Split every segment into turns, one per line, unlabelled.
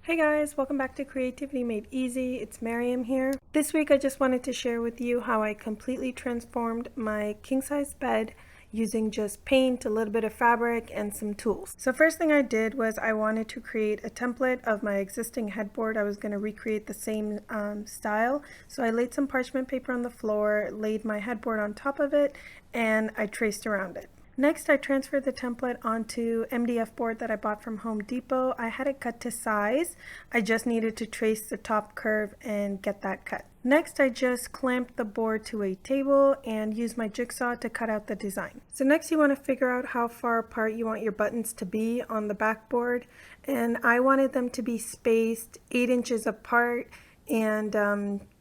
Hey guys, welcome back to Creativity Made Easy. It's Miriam here. This week I just wanted to share with you how I completely transformed my king-size bed using just paint, a little bit of fabric, and some tools. So first thing I did was I wanted to create a template of my existing headboard. I was going to recreate the same style. So I laid some parchment paper on the floor, laid my headboard on top of it, and I traced around it. Next, I transferred the template onto MDF board that I bought from Home Depot. I had it cut to size. I just needed to trace the top curve and get that cut. Next, I just clamped the board to a table and used my jigsaw to cut out the design. So next, you want to figure out how far apart you want your buttons to be on the backboard. And I wanted them to be spaced 8 inches apart and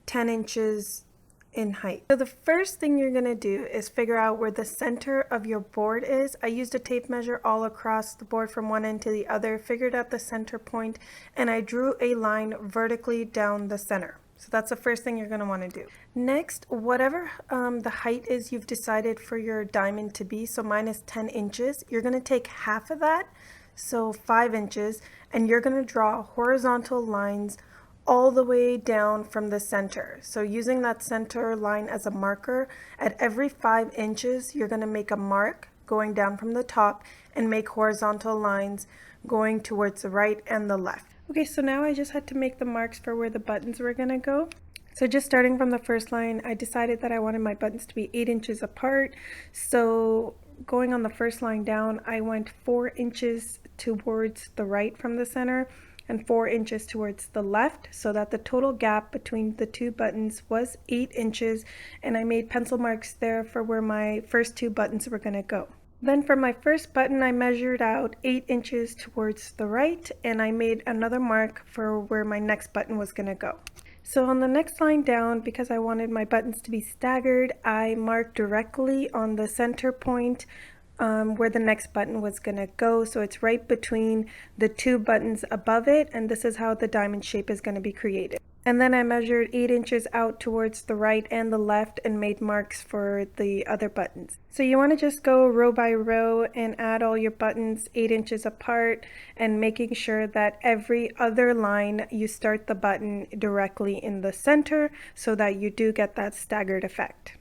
10 inches in height. So the first thing you're going to do is figure out where the center of your board is. I used a tape measure all across the board from one end to the other, figured out the center point, and I drew a line vertically down the center. So that's the first thing you're going to want to do. Next, whatever the height is you've decided for your diamond to be, so mine is 10 inches, you're going to take half of that, so 5 inches, and you're going to draw horizontal lines all the way down from the center. So using that center line as a marker, at every 5 inches, you're going to make a mark going down from the top and make horizontal lines going towards the right and the left. Okay, so now I just had to make the marks for where the buttons were going to go. So just starting from the first line, I decided that I wanted my buttons to be 8 inches apart. So going on the first line down, I went 4 inches towards the right from the center and 4 inches towards the left, so that the total gap between the two buttons was 8 inches, and I made pencil marks there for where my first two buttons were going to go. Then for my first button, I measured out 8 inches towards the right, and I made another mark for where my next button was going to go. So on the next line down, because I wanted my buttons to be staggered, I marked directly on the center point where the next button was going to go. So it's right between the two buttons above it, and this is how the diamond shape is going to be created. And then I measured 8 inches out towards the right and the left and made marks for the other buttons. So you want to just go row by row and add all your buttons 8 inches apart, and making sure that every other line you start the button directly in the center so that you do get that staggered effect.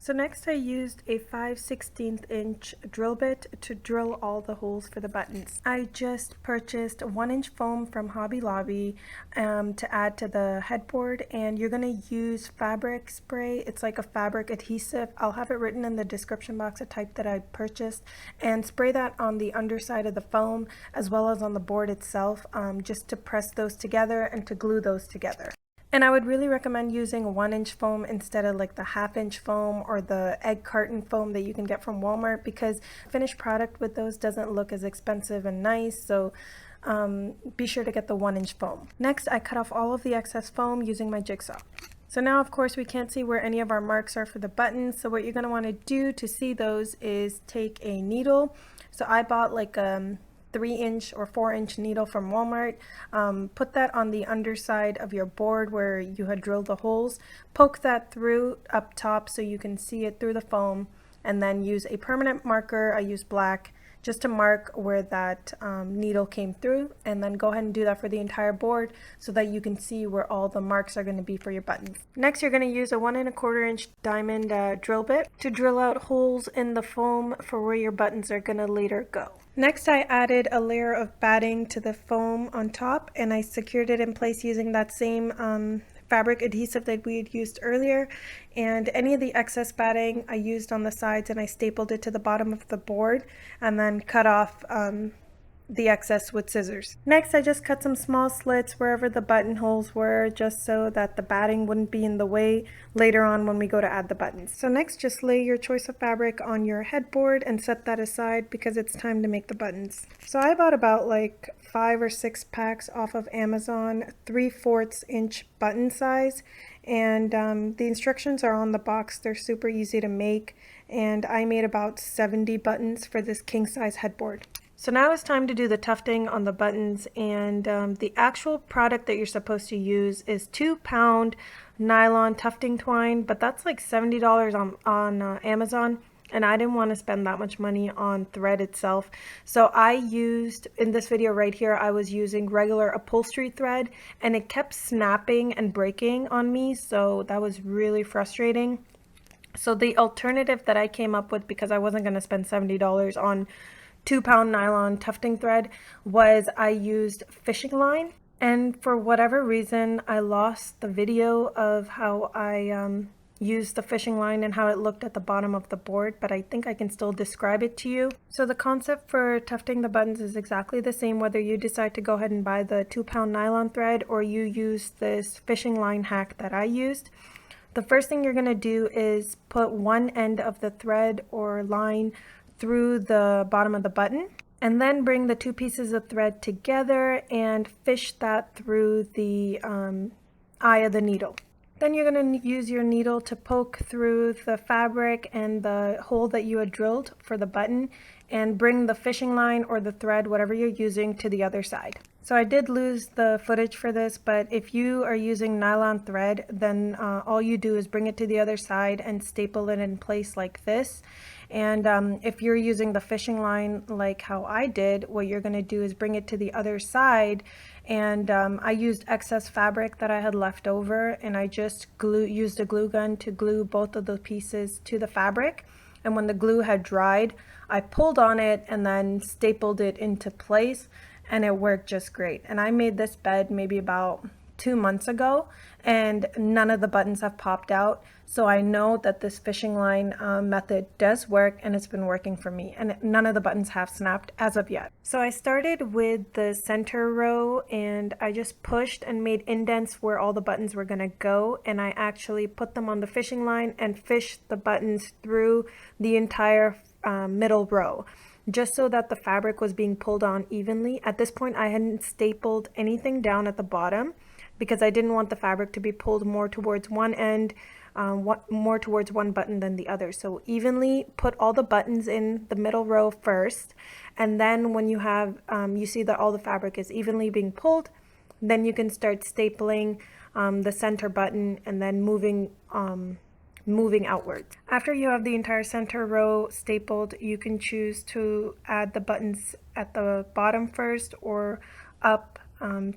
So next I used a 5/16 inch drill bit to drill all the holes for the buttons. I just purchased 1-inch foam from Hobby Lobby to add to the headboard, and you're going to use fabric spray. It's like a fabric adhesive. I'll have it written in the description box, a type that I purchased, and spray that on the underside of the foam as well as on the board itself, just to press those together and to glue those together. And I would really recommend using 1-inch foam instead of like the 1/2-inch foam or the egg carton foam that you can get from Walmart, because finished product with those doesn't look as expensive and nice. So be sure to get the 1-inch foam. Next, I cut off all of the excess foam using my jigsaw. So now, of course, we can't see where any of our marks are for the buttons. So what you're going to want to do to see those is take a needle. So I bought like 3-inch or 4-inch needle from Walmart. Put that on the underside of your board where you had drilled the holes. Poke that through up top so you can see it through the foam, and then use a permanent marker. I use black just to mark where that needle came through, and then go ahead and do that for the entire board so that you can see where all the marks are going to be for your buttons. Next, you're going to use a 1 1/4 inch diamond drill bit to drill out holes in the foam for where your buttons are going to later go. Next, I added a layer of batting to the foam on top, and I secured it in place using that same fabric adhesive that we had used earlier. And any of the excess batting I used on the sides, and I stapled it to the bottom of the board and then cut off the excess with scissors. Next, I just cut some small slits wherever the buttonholes were, just so that the batting wouldn't be in the way later on when we go to add the buttons. So next, just lay your choice of fabric on your headboard and set that aside because it's time to make the buttons. So I bought about like 5 or 6 packs off of Amazon, 3/4 inch button size, and the instructions are on the box. They're super easy to make, and I made about 70 buttons for this king size headboard. So now it's time to do the tufting on the buttons, and the actual product that you're supposed to use is 2-pound nylon tufting twine, but that's like $70 on Amazon. and I didn't want to spend that much money on thread itself. So I used, in this video right here, I was using regular upholstery thread, and it kept snapping and breaking on me, so that was really frustrating. So the alternative that I came up with, because I wasn't going to spend $70 on 2-pound nylon tufting thread, was I used fishing line. And for whatever reason, I lost the video of how I used the fishing line and how it looked at the bottom of the board, but I think I can still describe it to you. So the concept for tufting the buttons is exactly the same whether you decide to go ahead and buy the 2-pound nylon thread or you use this fishing line hack that I used. The first thing you're going to do is put one end of the thread or line through the bottom of the button, and then bring the two pieces of thread together and fish that through the eye of the needle. Then you're going to use your needle to poke through the fabric and the hole that you had drilled for the button, and bring the fishing line or the thread, whatever you're using, to the other side. So I did lose the footage for this, but if you are using nylon thread, then all you do is bring it to the other side and staple it in place like this. And if you're using the fishing line like how I did, what you're going to do is bring it to the other side. And I used excess fabric that I had left over, and I just used a glue gun to glue both of the pieces to the fabric. And when the glue had dried, I pulled on it and then stapled it into place, and it worked just great. And I made this bed maybe about 2 months ago, and none of the buttons have popped out. So I know that this fishing line method does work, and it's been working for me, and none of the buttons have snapped as of yet. So I started with the center row, and I just pushed and made indents where all the buttons were going to go, and I actually put them on the fishing line and fished the buttons through the entire middle row, just so that the fabric was being pulled on evenly. At this point, I hadn't stapled anything down at the bottom because I didn't want the fabric to be pulled more towards one end, more towards one button than the other. So evenly put all the buttons in the middle row first, and then when you have, you see that all the fabric is evenly being pulled, then you can start stapling the center button and then moving outwards. After you have the entire center row stapled, you can choose to add the buttons at the bottom first or up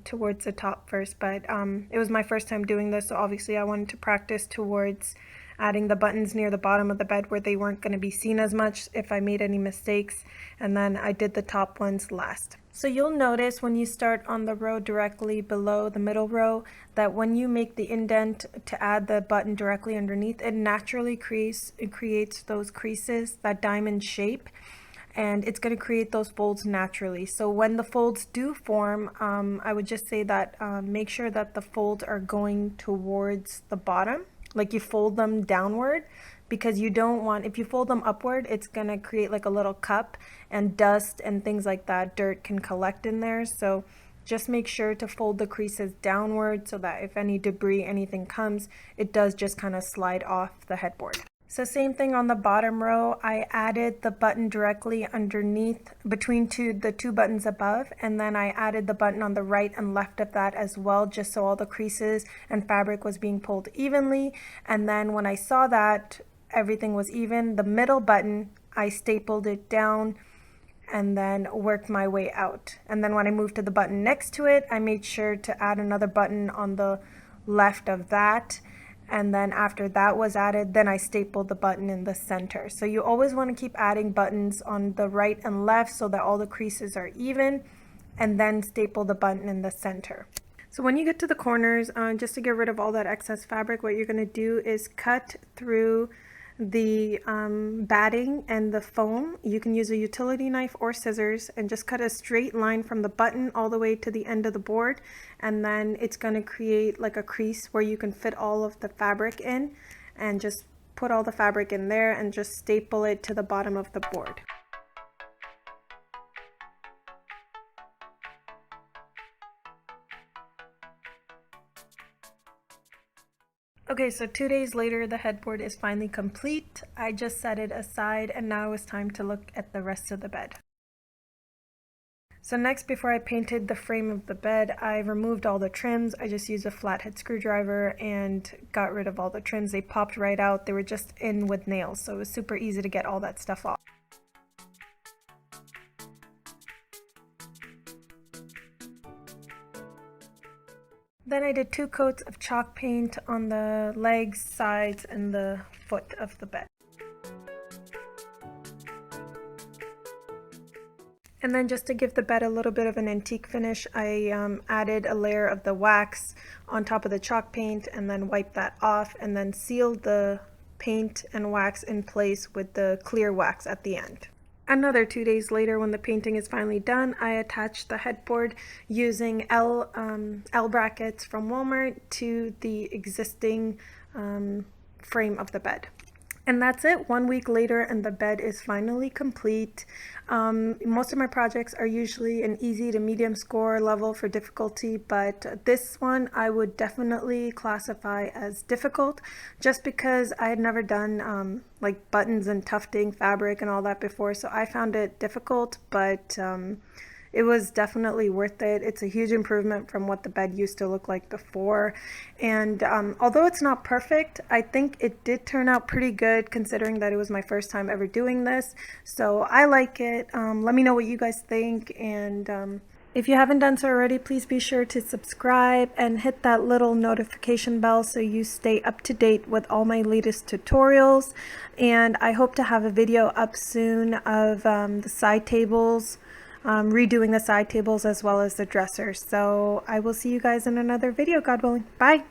towards the top first, but it was my first time doing this, so obviously I wanted to practice towards adding the buttons near the bottom of the bed where they weren't going to be seen as much if I made any mistakes, and then I did the top ones last. So you'll notice when you start on the row directly below the middle row that when you make the indent to add the button directly underneath, it naturally creates those creases, that diamond shape, and it's going to create those folds naturally. So when the folds do form, I would just say that make sure that the folds are going towards the bottom, like you fold them downward, because you don't want, if you fold them upward, it's going to create like a little cup, and dust and things like that, dirt can collect in there. So just make sure to fold the creases downward so that if any debris, anything comes, it does just kind of slide off the headboard. So same thing on the bottom row, I added the button directly underneath between the two buttons above, and then I added the button on the right and left of that as well, just so all the creases and fabric was being pulled evenly. And then when I saw that everything was even, the middle button, I stapled it down and then worked my way out. And then when I moved to the button next to it, I made sure to add another button on the left of that. And then after that was added, then I stapled the button in the center. So you always want to keep adding buttons on the right and left so that all the creases are even, and then staple the button in the center. So when you get to the corners, just to get rid of all that excess fabric, what you're going to do is cut through the batting and the foam. You can use a utility knife or scissors and just cut a straight line from the button all the way to the end of the board, and then it's going to create like a crease where you can fit all of the fabric in, and just put all the fabric in there and just staple it to the bottom of the board. Okay, so 2 days later, the headboard is finally complete. I just set it aside, and now it's time to look at the rest of the bed. So next, before I painted the frame of the bed, I removed all the trims. I just used a flathead screwdriver and got rid of all the trims. They popped right out. They were just in with nails, so it was super easy to get all that stuff off. Then I did 2 coats of chalk paint on the legs, sides, and the foot of the bed. And then just to give the bed a little bit of an antique finish, I added a layer of the wax on top of the chalk paint and then wiped that off and then sealed the paint and wax in place with the clear wax at the end. Another 2 days later, when the painting is finally done, I attached the headboard using L brackets from Walmart to the existing frame of the bed. And that's it. 1 week later and the bed is finally complete. Most of my projects are usually an easy to medium score level for difficulty, but this one I would definitely classify as difficult just because I had never done like buttons and tufting fabric and all that before, so I found it difficult, but it was definitely worth it. It's a huge improvement from what the bed used to look like before. And although it's not perfect, I think it did turn out pretty good considering that it was my first time ever doing this. So I like it. Let me know what you guys think. And if you haven't done so already, please be sure to subscribe and hit that little notification bell so you stay up to date with all my latest tutorials. And I hope to have a video up soon of the side tables. Redoing the side tables as well as the dresser. So I will see you guys in another video, God willing. Bye!